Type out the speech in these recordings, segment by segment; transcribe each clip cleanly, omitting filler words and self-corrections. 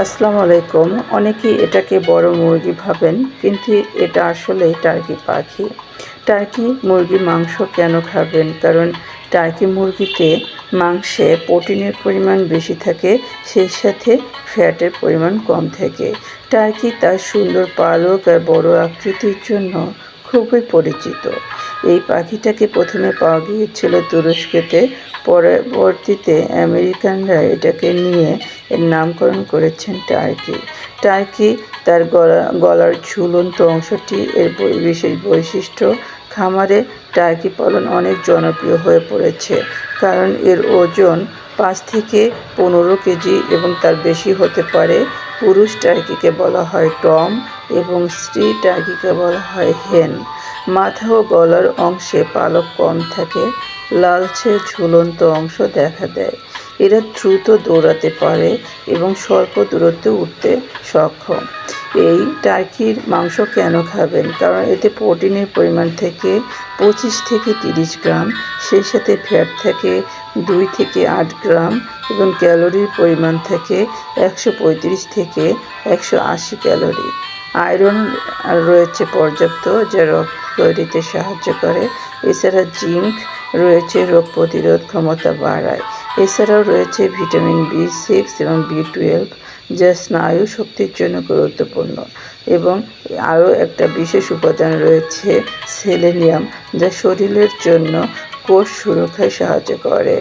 আসসালামু আলাইকুম। অনেকেই এটাকে বড় মুরগি ভাবেন, কিন্তু এটা আসলে টার্কি পাখি। টার্কি মুরগির মাংস কেন খাবেন? কারণ টার্কি মুরগিতে মাংসে প্রোটিনের পরিমাণ বেশি থাকে, সেই সাথে ফ্যাটের পরিমাণ কম থাকে। টার্কি তার সুন্দর পালক আর বড় আকৃতির জন্য খুবই পরিচিত। এই পাখিটাকে প্রথমে পাওয়া গিয়েছিল তুরস্কেতে, পরবর্তীতে আমেরিকানরা এটাকে নিয়ে এর নামকরণ করেছেন টার্কি। টার্কি তার গলার ঝুলন্ত অংশটি এর বিশেষ বৈশিষ্ট্য। খামারে টার্কি পালন অনেক জনপ্রিয় হয়ে পড়েছে, কারণ এর ওজন 5 থেকে 15 কেজি এবং তার বেশি হতে পারে। পুরুষ টার্কিকে বলা হয় টম এবং স্ত্রী টার্কিকে বলা হয় হেন। মাথা ও গলার অংশে পালক কম থাকে, লালচে ঝুলন্ত অংশ দেখা দেয়। এরা দ্রুত দৌড়াতে পারে এবং স্বল্প দূরত্বে উঠতে সক্ষম। এই টার্কির মাংস কেন খাবেন? কারণ এতে প্রোটিনের পরিমাণ থেকে 25 থেকে 30 গ্রাম, সেই সাথে ফ্যাট থাকে 2 থেকে 8 গ্রাম এবং ক্যালোরির পরিমাণ থাকে 135 থেকে 180 ক্যালোরি। আয়রন রয়েছে পর্যাপ্ত, যা রক্ত তৈরিতে সাহায্য করে। এছাড়া জিঙ্ক রয়েছে, রোগ প্রতিরোধ ক্ষমতা বাড়ায়। এছাড়াও রয়েছে ভিটামিন B6 এবং B12, যা স্নায়ু শক্তির জন্য গুরুত্বপূর্ণ। এবং আরও একটা বিশেষ উপাদান রয়েছে সেলেনিয়াম, যা শরীরের জন্য কোষ সুরক্ষায় সাহায্য করে।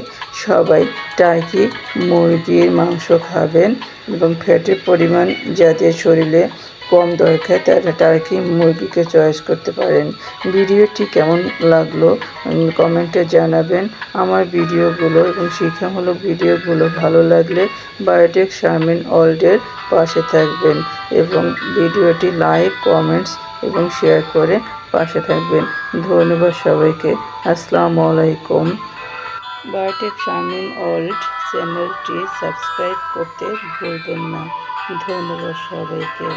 সবাই টার্কি মুরগির মাংস খাবেন এবং ফ্যাটের পরিমাণ যাদের শরীরে কম দরকার তারা টার্কি মুরগিকে চয়েস করতে পারেন। ভিডিওটি কেমন লাগলো কমেন্টে জানাবেন। আমার ভিডিওগুলো এবং শিক্ষামূলক ভিডিওগুলো ভালো লাগলে বায়োটেক শারমিন ওয়ার্ল্ডের পাশে থাকবেন এবং ভিডিওটি লাইক, কমেন্টস এবং শেয়ার করে পাশে থাকবেন। ধন্যবাদ সবাইকে। আসসালামু আলাইকুম। বায়োটেক শারমিন ওয়ার্ল্ড চ্যানেলটি সাবস্ক্রাইব করতে ভুলবেন না। ধন্যবাদ সবাইকে।